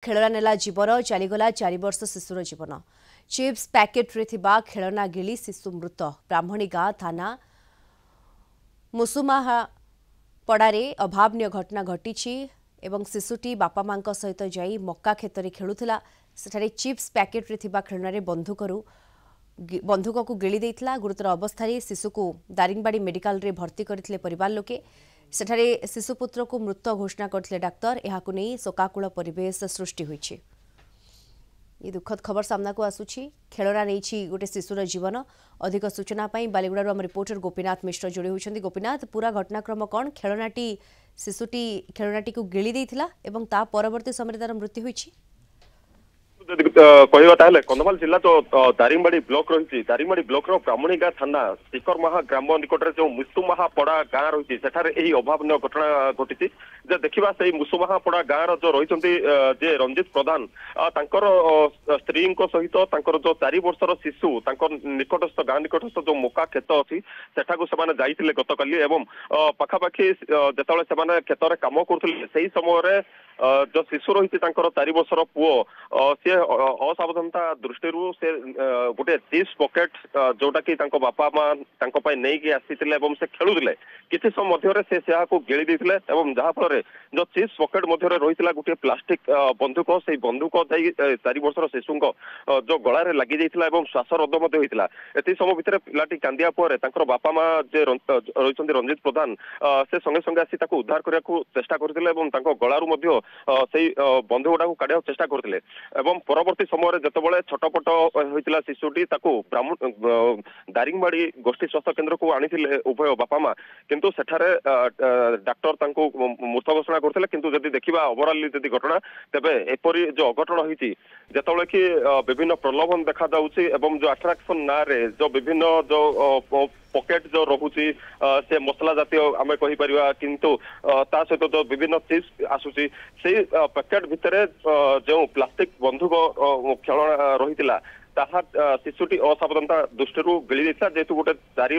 खेलना नेला जीवन चलीगला 4 वर्ष शिशुर जीवन। चिप्स पैकेट रे थिबा खेलना गिली शिशु मृत। ब्राह्मणी गाँ थाना मुसुमाहा पड़ारे अभावनीय घटना घटी एवं शिशुटी बापा मां सहित जाई मक्का खेत में खेलुला। सेठारे चिप्स पैकेट रे थिबा खेलना रे बंधुक को गिली देइतला। गुरुतर अवस्था शिशु को दारिंगबाड़ी मेडिकल रे भर्ती करथिले परिवार लोके। सेठारे शिशुपुत्र को मृत घोषणा करथिले डाक्तर। एहाकु नै शोकाकुल परिवेश सृष्टि होइछि। ये दुखद खबर सामना को आसुछि। खेलना नहीं गोटे शिशुर जीवन। अधिक सूचना पाई बालीगुड़ा आम रिपोर्टर गोपीनाथ मिश्र जोड़ी होइछन्ति। गोपीनाथ, पूरा घटनाक्रम कौन? खेलनाटी शिशुटी खेलनाटी को गिली देइथिला एवं ता परवर्ती समय तार मृत्यु होइछि। कहवाटा कंधमाल जिला जो दारिंगबाड़ी ब्लॉक रही दारिंगबाड़ी ब्लॉक ब्राह्मणी गाँ थाना टिकरमाहा ग्राम निकट में जो मुसुमाहा पड़ा गाँ रही है अभावन घटना घटी। देखा से मुसुमाहा पड़ा गाँव जो रही रंजित प्रधान स्त्री सहित जो 4 वर्षर शिशु निकटस्थ गाँ निकटस्थ जो मका खेत अच्छी सेठाकू से गतकाली एवं पाखापाखि जिते खेत कम कर समय जो शिशु रही 4 वर्षर पुओ सी असावधानता दृष्टि से गोटे चिप्स पॉकेट जोटा कि बापा मां नहीं आसी से खेलुले किसी समय से गिली देते जहाँफल जो चिप्स पॉकेट मध्य रही गोटे प्लास्टिक बंदूक से बंदूक 4 वर्षर शिशु जो गलार लगी श्वासरोध होता। एति समय भितर पिलाटी कांदिया पर बापा मां जे रही रंजित प्रधान से संगे संगे आसी उद्धार करने को चेष्टा करते गलारू बंदूकटा को काढ़ा चेष्टा करते। परवर्ती समय जिते छटपट होता शिशुटी दारिंगबाड़ी गोष्ठी स्वास्थ्य केन्द्र को आनी उभय बापा मां किंतु सेठारे डाक्टर मृत घोषणा करते। किंतु जदि देखा ओवरऑल जदि घटना तेबे एपरी जो अघटन होती जिते कि विभिन्न प्रलोभन देखा जाउछि एवं जो अट्राक्शन ना रे जो विभिन्न जो पॉकेट जो रोचे से मसला जातीय आम कहीपर किंतु ता सहित जो विभिन्न चिप्स आसूसी से पैकेट भितर जो प्लास्टिक बंधुक खेलना रही शिशुटी असावधानता दृष्टि गिली देता जेहेतु गोटे 4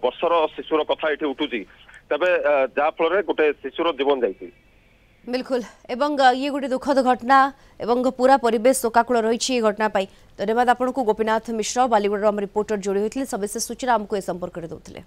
वर्षर शिशुर कथा ये उठुची तेबे जहाँफल गोटे शिशुर जीवन जाइए। बिल्कुल एवं ये गोटे दुखद घटना एवं पूरा परिवेश शोकाकुल रही घटना पाई। धन्यवाद आपको गोपीनाथ मिश्र बालीगुड़ा रिपोर्टर जोड़ी होते सविशेष सूचना आमको ए संपर्क में देते।